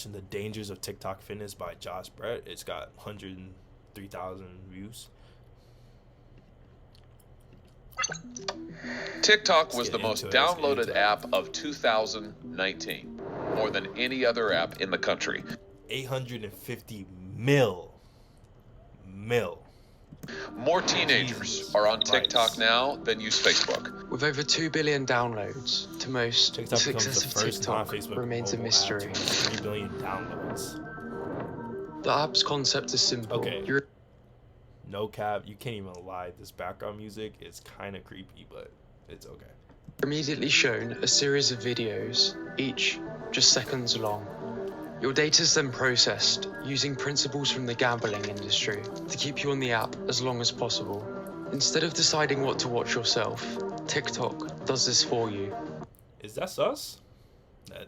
The Dangers of TikTok Fitness by Josh Brett. It's got 103,000 views. TikTok was the most downloaded app of 2019, more than any other app in the country. 850 mil. More teenagers are on TikTok now than use Facebook. With over 2 billion downloads to most, the success of TikTok remains a mystery. 3 billion downloads. The app's concept is simple. Okay. No cap, you can't even lie. This background music is kind of creepy, but it's okay. You're immediately shown a series of videos, each just seconds long. Your data is then processed using principles from the gambling industry to keep you on the app as long as possible. Instead of deciding what to watch yourself, TikTok does this for you. Is that sus?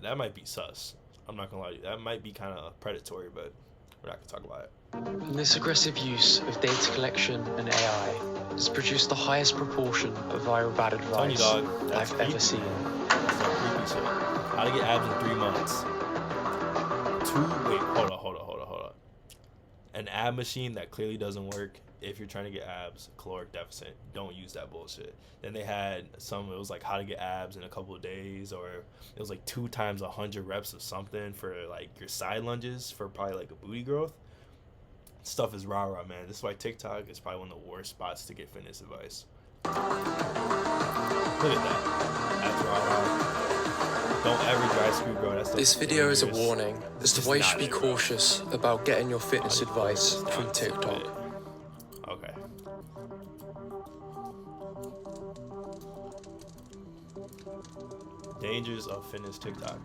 That might be sus. I'm not gonna lie to you. That might be kind of predatory, but we're not gonna talk about it. And this aggressive use of data collection and AI has produced the highest proportion of viral bad advice I've ever seen. That's some creepy shit. How to get abs in 3 months. Hold on. An ab machine that clearly doesn't work if you're trying to get abs, caloric deficit. Don't use that bullshit. Then they had it was like how to get abs in a couple of days, or it was like 2 times 100 reps of something for like your side lunges for probably like a booty growth. Stuff is rah-rah, man. This is why TikTok is probably one of the worst spots to get fitness advice. Look at that. That's rah-rah. Don't ever dry screw, bro. This video is a warning as to why you should be cautious about getting your fitness advice from TikTok. Okay. Dangers of fitness TikTok.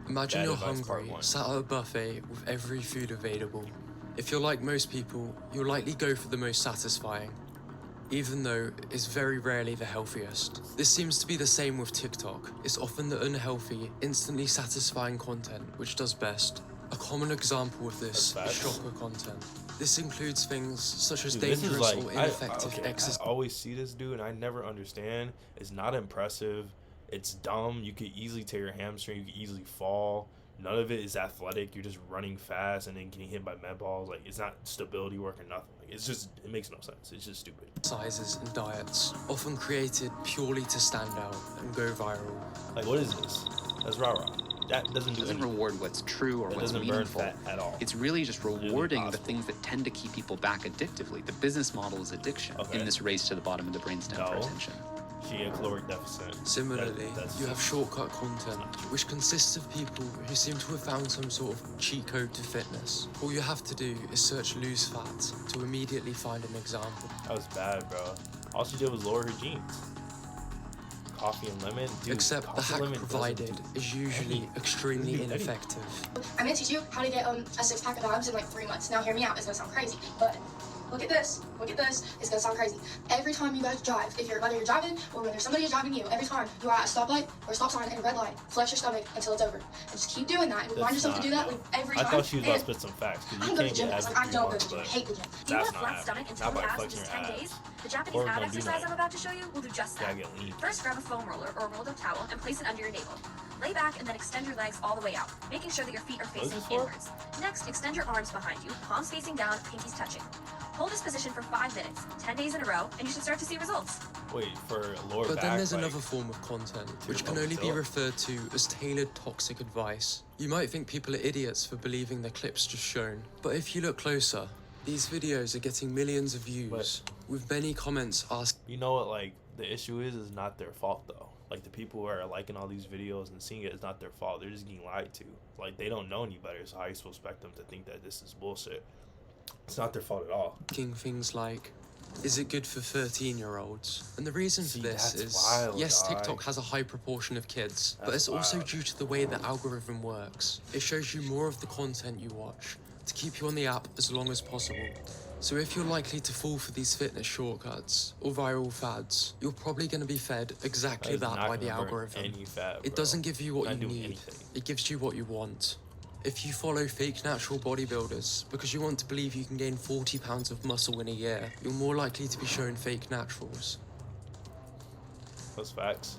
Imagine you're hungry, sat at a buffet with every food available. If you're like most people, you'll likely go for the most satisfying, even though it's very rarely the healthiest. This seems to be the same with TikTok. It's often the unhealthy, instantly satisfying content which does best. A common example of this is shopper content. This includes things such as dangerous or ineffective exercise. I always see this dude and I never understand. It's not impressive. It's dumb. You could easily tear your hamstring. You could easily fall. None of it is athletic. You're just running fast and then getting hit by med balls. Like, it's not stability work or nothing. Like, it makes no sense. It's just stupid. Sizes and diets, often created purely to stand out and go viral. Like, what is this? That's rah-rah. That doesn't reward what's true or what's meaningful. Burn fat at all. It's really just rewarding the things that tend to keep people back addictively. The business model is addiction in this race to the bottom of the brainstem for attention. She had caloric deficit. Similarly, you have shortcut content, which consists of people who seem to have found some sort of cheat code to fitness. All you have to do is search lose fat to immediately find an example. That was bad, bro. All she did was lower her jeans. Coffee and lemon? Dude, except the hack provided is usually extremely ineffective. I'm gonna teach you how to get a 6-pack of abs in like 3 months. Now hear me out, it's gonna sound crazy, but look at this, it's gonna sound crazy. Every time you guys drive, whether you're driving or when there's somebody driving you, every time you are at a stoplight or a stop sign and a red light, flex your stomach until it's over. And just keep doing that and remind yourself to do that like every time. I thought she was about to spit some facts, because you can't get abs I don't go to the gym, I hate the gym. Do you want a flat stomach and toned abs in just 10 days? The Japanese ab exercise I'm about to show you will do just that. First, grab a foam roller or a rolled up towel and place it under your navel. Lay back and then extend your legs all the way out, making sure that your feet are facing inwards. Next, extend your arms behind you, palms facing down, pinkies touching. Hold this position for 5 minutes, 10 days in a row, and you should start to see results. Wait, for lower back, but then there's another form of content, which can only be referred to as tailored toxic advice. You might think people are idiots for believing the clips just shown, but if you look closer, these videos are getting millions of views, with many comments asking... You know what, like, the issue is not their fault, though. Like, the people who are liking all these videos and seeing it is not their fault. They're just getting lied to. Like, they don't know any better, so how are you supposed to expect them to think that this is bullshit? It's not their fault at all. Things like, is it good for 13-year-olds? And the reason for this is, wild, yes, TikTok has a high proportion of kids, but it's also due to the way the algorithm works. It shows you more of the content you watch to keep you on the app as long as possible. So if you're likely to fall for these fitness shortcuts or viral fads, you're probably going to be fed exactly that by the algorithm. It doesn't give you what you need, it gives you what you want. If you follow fake natural bodybuilders because you want to believe you can gain 40 pounds of muscle in a year, you're more likely to be shown fake naturals. Those facts.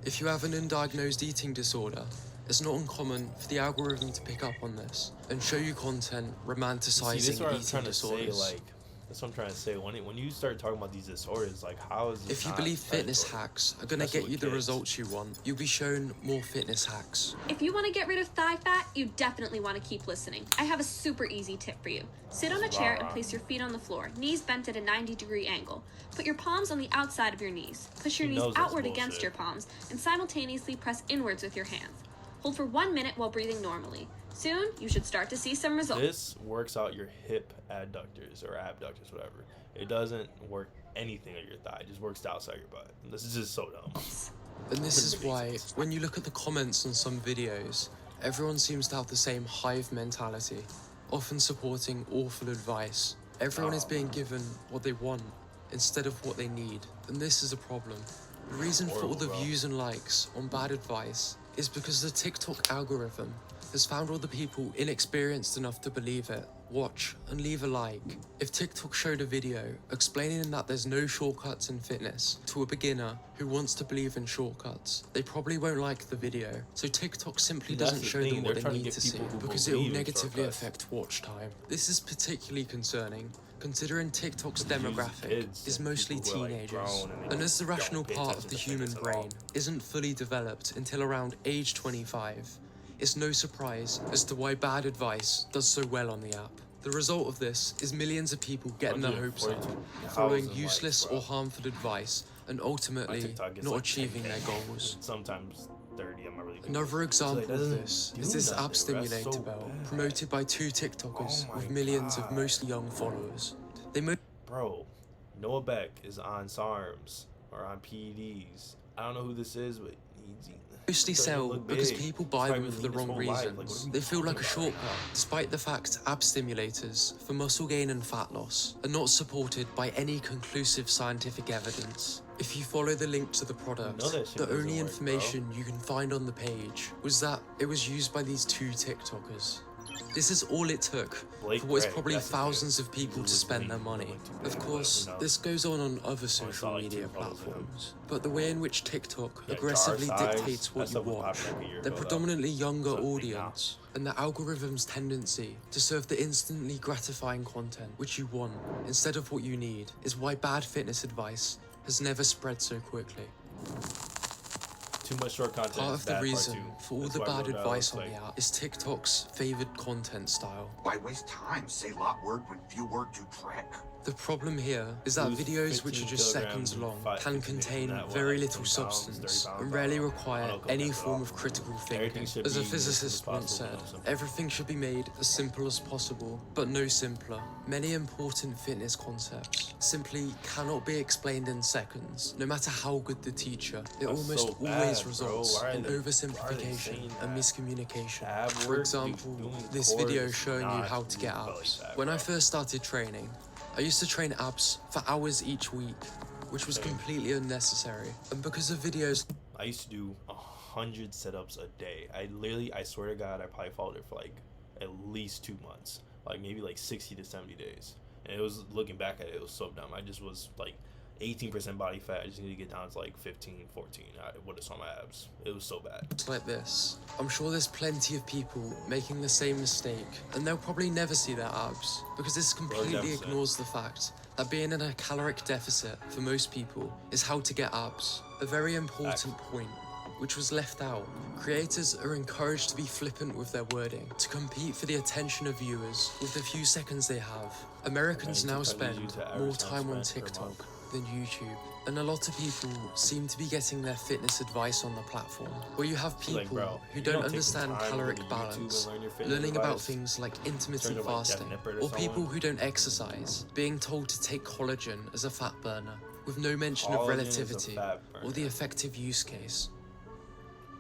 If you have an undiagnosed eating disorder, It's not uncommon for the algorithm to pick up on this and show you content romanticizing See, this is what I'm eating trying to disorders. say. Like, that's what I'm trying to say. When you start talking about these disorders, like, how is this If you not believe fitness predatory? hacks are gonna Especially get you with the kids. results you want, you'll be shown more fitness hacks. If you want to get rid of thigh fat, you definitely want to keep listening. I have a super easy tip for you. Sit on a chair and place your feet on the floor, knees bent at a 90-degree angle. Put your palms on the outside of your knees. Push your He knees knows that's outward against bullshit. your palms and simultaneously press inwards with your hands. Hold for 1 minute while breathing normally. Soon, you should start to see some results. This works out your hip adductors or abductors, whatever. It doesn't work anything on your thigh. It just works the outside of your butt. This is just so dumb. And this is why, when you look at the comments on some videos, everyone seems to have the same hive mentality, often supporting awful advice. Everyone is being given what they want instead of what they need, and this is a problem. The reason for all the views and likes on bad advice is because the TikTok algorithm has found all the people inexperienced enough to believe it, watch, and leave a like. If TikTok showed a video explaining that there's no shortcuts in fitness to a beginner who wants to believe in shortcuts, they probably won't like the video. So TikTok simply That's doesn't the show thing, them they're what they trying to need get to see people who because it will believe in negatively shortcuts. affect watch time. This is particularly concerning considering TikTok's demographic kids is and mostly people who are, like, teenagers. grown and they And as the don't rational pay part of attention the to human fitness at all. brain isn't fully developed until around age 25, it's no surprise as to why bad advice does so well on the app. The result of this is millions of people getting their hopes up, 142,000 following likes, useless bro. or harmful advice, and My ultimately TikTok gets not like achieving 10K. their goals. Sometimes 30. I'm not really good. Another example So it of doesn't this do is this nothing, app bro. That's stimulator so belt, bad. promoted by two TikTokers Oh with my millions of God. mostly young followers. They Bro, Noah Beck is on SARMs or on PEDs. I don't know who this is, but mostly doesn't sell look because big. people He's buy probably them for the been lean wrong his whole life. Like, what reasons. are we They feel like a talking about? shortcut, despite the fact ab stimulators for muscle gain and fat loss are not supported by any conclusive scientific evidence. If you follow the link to the product, know that shit the doesn't only work, information you can find on the page was that it was used by these two TikTokers. This is all it took Blake for what is Gray, probably that's his thousands name. of people He's to spend their literally money. like 2 Of million, course, who knows? this goes on other saw, social like, media 2 photos of him. platforms, but the way in which TikTok Yeah, aggressively jar size, dictates that what you stuff was watch, popular like a year their ago, though. predominantly younger It's not a thing now. audience, and the algorithm's tendency to serve the instantly gratifying content which you want instead of what you need is why bad fitness advice has never spread so quickly. Too much short content. Part is of the bad, reason two. for all That's the why I bad wrote down, advice it's on like, the app is TikTok's favored content style. Why waste time? Say lot word when few word to trick. The problem here is that Lose videos which are 15 just kilograms seconds in long five- can 15 minutes, contain isn't that what, very like little 20 pounds, substance 30 pounds? and rarely I don't require know, any that's form all. of critical Everything thinking. should As a be as physicist simple as once said, possible, simple. everything should be made as simple as possible, but no simpler. Many important fitness concepts simply cannot be explained in seconds, no matter how good the teacher. It That's almost so always bad, bro. results Why are in they- why are they oversimplification saying and that? miscommunication. Ab For work, example, doing this core video is showing you not how to get belly abs. fat, When I bro. first started training, I used to train abs for hours each week, which was Same. completely unnecessary. And because of videos I used to do 100 sit-ups a day. I swear to God, I probably followed it for like at least 2 months, like maybe like 60 to 70 days. And it was, looking back at it, it was so dumb. I just was like 18% body fat. I just need to get down to like 15, 14. I would have saw my abs. It was so bad. like this, I'm sure there's plenty of people making the same mistake, and they'll probably never see their abs, because this completely deficit. ignores the fact that being in a caloric deficit for most people is how to get abs. A very important point which was left out. Creators are encouraged to be flippant with their wording, to compete for the attention of viewers with the few seconds they have. Americans Okay, now TikTok spend uses the more average time on spent per TikTok month. than YouTube, and a lot of people seem to be getting their fitness advice on the platform, where you have people Like, bro, who you don't don't take the understand time to caloric go to YouTube and balance, learn your fitness learning about advice. things like intermittent Turn to, like, Jeff fasting, Nippert or or people someone. who don't exercise, being told to take collagen as a fat burner, with no mention of Collagen is a relativity fat or the burner. effective use case.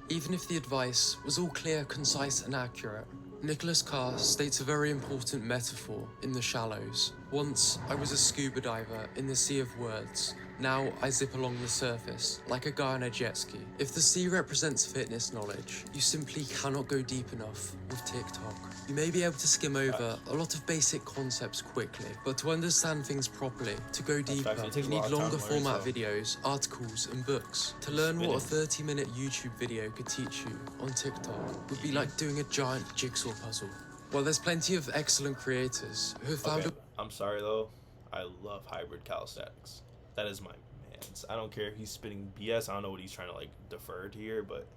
Even if the advice was all clear, concise, and accurate, Nicholas Carr states a very important metaphor in The Shallows. Once I was a scuba diver in the sea of words, Now I zip along the surface, like a guy on a jet ski. If the C represents fitness knowledge, you simply cannot go deep enough with TikTok. You may be able to skim over a lot of basic concepts quickly, but to understand things properly, to go deeper, you need longer format videos, articles, and books. To learn what a 30-minute YouTube video could teach you on TikTok would be like doing a giant jigsaw puzzle. Well, there's plenty of excellent creators who have found I'm sorry though, I love hybrid calisthenics. That is my man's. I don't care if he's spitting BS. I don't know what he's trying to like defer to here, but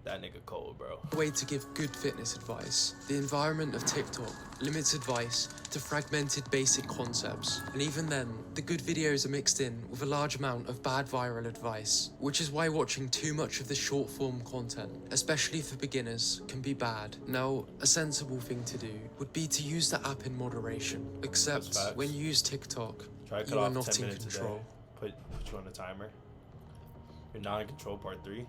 that nigga cold, bro. a way to give good fitness advice. The environment of TikTok limits advice to fragmented basic concepts, and even then, the good videos are mixed in with a large amount of bad viral advice, which is why watching too much of the short form content, especially for beginners, can be bad. Now, a sensible thing to do would be to use the app in moderation, except when you use TikTok, Try to cut you are off not 10 in minutes control. a day. Put you on a timer. You're not in control, part 3.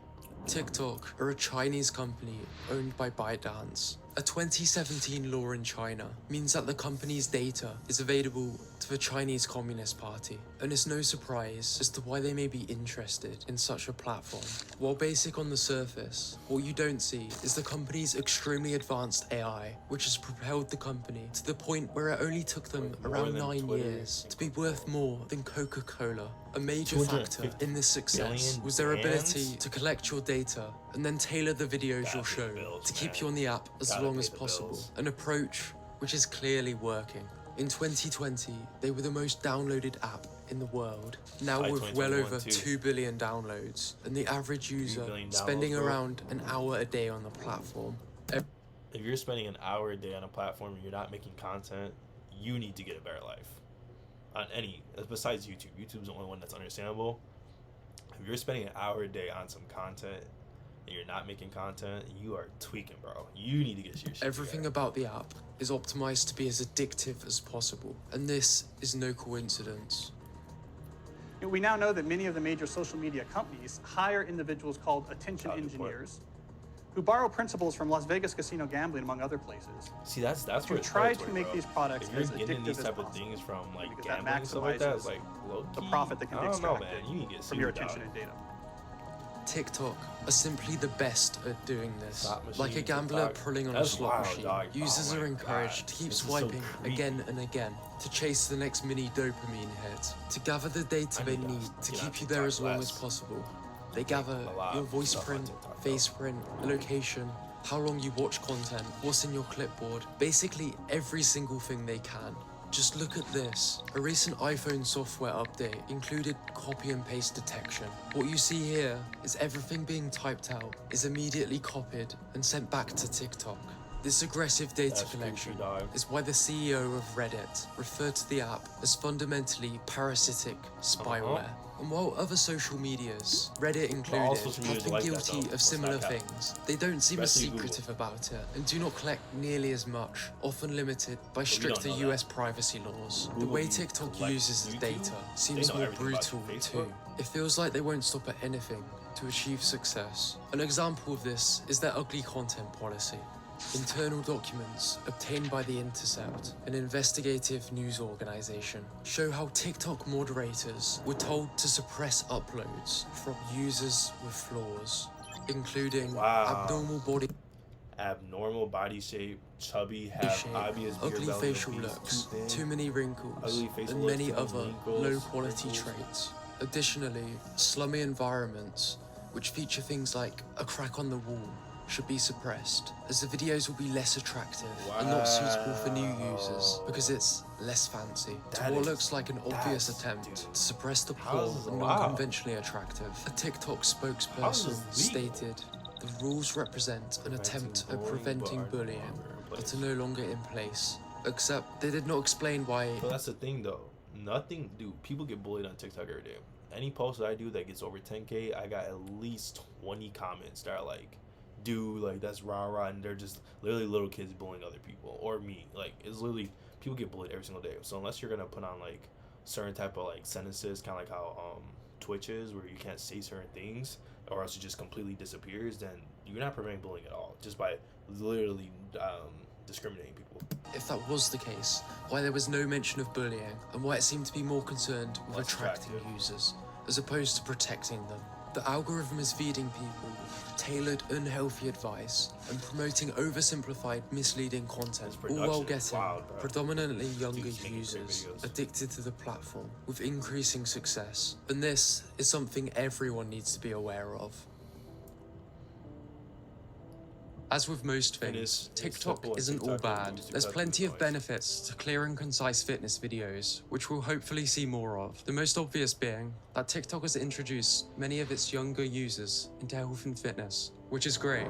TikTok are a Chinese company owned by ByteDance. A 2017 law in China means that the company's data is available to the Chinese Communist Party, and it's no surprise as to why they may be interested in such a platform. While basic on the surface, what you don't see is the company's extremely advanced AI, which has propelled the company to the point where it only took them around 9 years to be worth more than Coca-Cola. A major factor in this success was their ability to collect your data and then tailor the videos you'll show to keep you on the app as long as possible. An approach which is clearly working. In 2020, they were the most downloaded app in the world, now with well over 2 billion downloads, and the average user spending around an hour a day on the platform. If you're spending an hour a day on a platform and you're not making content, you need to get a better life. On any, besides YouTube. YouTube's the only one that's understandable. If you're spending an hour a day on some content and you're not making content, you are tweaking, bro. You need to get your shit Everything about the app is optimized to be as addictive as possible, and this is no coincidence. We now know that many of the major social media companies hire individuals called attention engineers who borrow principles from Las Vegas casino gambling, among other places. See, that's to where try to make these products if you're as getting addictive these as type of possible, things from like because gambling that and stuff like that, it's like the profit that can be I don't know, extracted man. You need to get from your sued, attention dog. and data. TikTok are simply the best at doing this. Slot machine, Like a gambler TikTok. pulling on That's a slot wild, machine, dog. users Oh are my encouraged God. to keep This is so swiping creepy. again and again to chase the next mini dopamine hit, to gather the data they need to keep you there as long as possible. They gather your voice print, face print, location, how long you watch content, what's in your clipboard, basically every single thing they can. Just look at this. A recent iPhone software update included copy and paste detection. What you see here is everything being typed out is immediately copied and sent back to TikTok. This aggressive data collection is why the CEO of Reddit referred to the app as fundamentally parasitic spyware. And while other social medias, Reddit included, have been guilty of similar things, they don't seem as secretive about it and do not collect nearly as much, often limited by stricter US privacy laws. The way TikTok uses the data seems more brutal too. It feels like they won't stop at anything to achieve success. An example of this is their ugly content policy. Internal documents obtained by The Intercept, an investigative news organization, show how TikTok moderators were told to suppress uploads from users with flaws, including abnormal body shape, chubby, have obvious beard ugly belly, facial obese, looks, too thin, too many wrinkles, ugly facial and looks, many too many other wrinkles, low-quality traits. Additionally, slummy environments, which feature things like a crack on the wall, should be suppressed, as the videos will be less attractive and not suitable for new users because it's less fancy. To what looks like an obvious attempt to suppress the poor and non-conventionally attractive, a TikTok spokesperson stated, "The rules represent an attempt at preventing bullying, but are no longer in place." Except they did not explain why. But that's the thing though. Nothing, dude. People get bullied on TikTok every day. Any post that I do that gets over 10K, I got at least 20 comments that are like, dude, like that's rah, and they're just literally little kids bullying other people or me. Like it's literally, people get bullied every single day. So unless you're gonna put on like certain type of like sentences, kind of like how Twitch is, where you can't say certain things or else it just completely disappears, then you're not preventing bullying at all just by literally discriminating people. if that was the case, why there was no mention of bullying, and why it seemed to be more concerned with attracting users, as opposed to protecting them. The algorithm is feeding people tailored, unhealthy advice and promoting oversimplified, misleading content, all while getting predominantly younger users addicted to the platform with increasing success. And this is something everyone needs to be aware of. As with most things, TikTok isn't all bad. There's plenty of benefits to clear and concise fitness videos, which we'll hopefully see more of. The most obvious being that TikTok has introduced many of its younger users into health and fitness, which is great.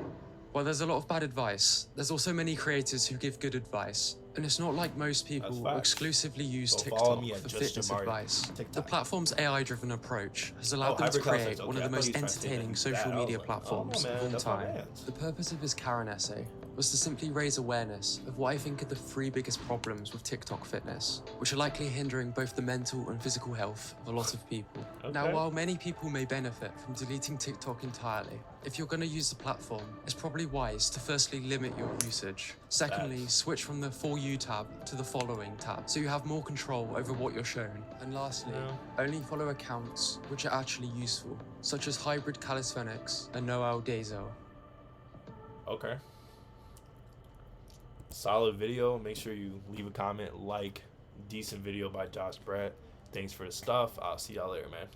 While there's a lot of bad advice, there's also many creators who give good advice. And it's not like most people exclusively use TikTok for fitness advice. The platform's AI-driven approach has allowed them to create one of the most entertaining social media platforms of all time. The purpose of his Karen essay was to simply raise awareness of what I think are the 3 biggest problems with TikTok fitness, which are likely hindering both the mental and physical health of a lot of people. Now, while many people may benefit from deleting TikTok entirely, if you're going to use the platform, it's probably wise to firstly limit your usage. Secondly, switch from the For You tab to the Following tab, so you have more control over what you're shown. And lastly, only follow accounts which are actually useful, such as Hybrid Calisthenics and Noel Dezo. Okay. Solid video. Make sure you leave a comment, like. Decent video by Josh Brett. Thanks for the stuff. I'll see y'all later, man.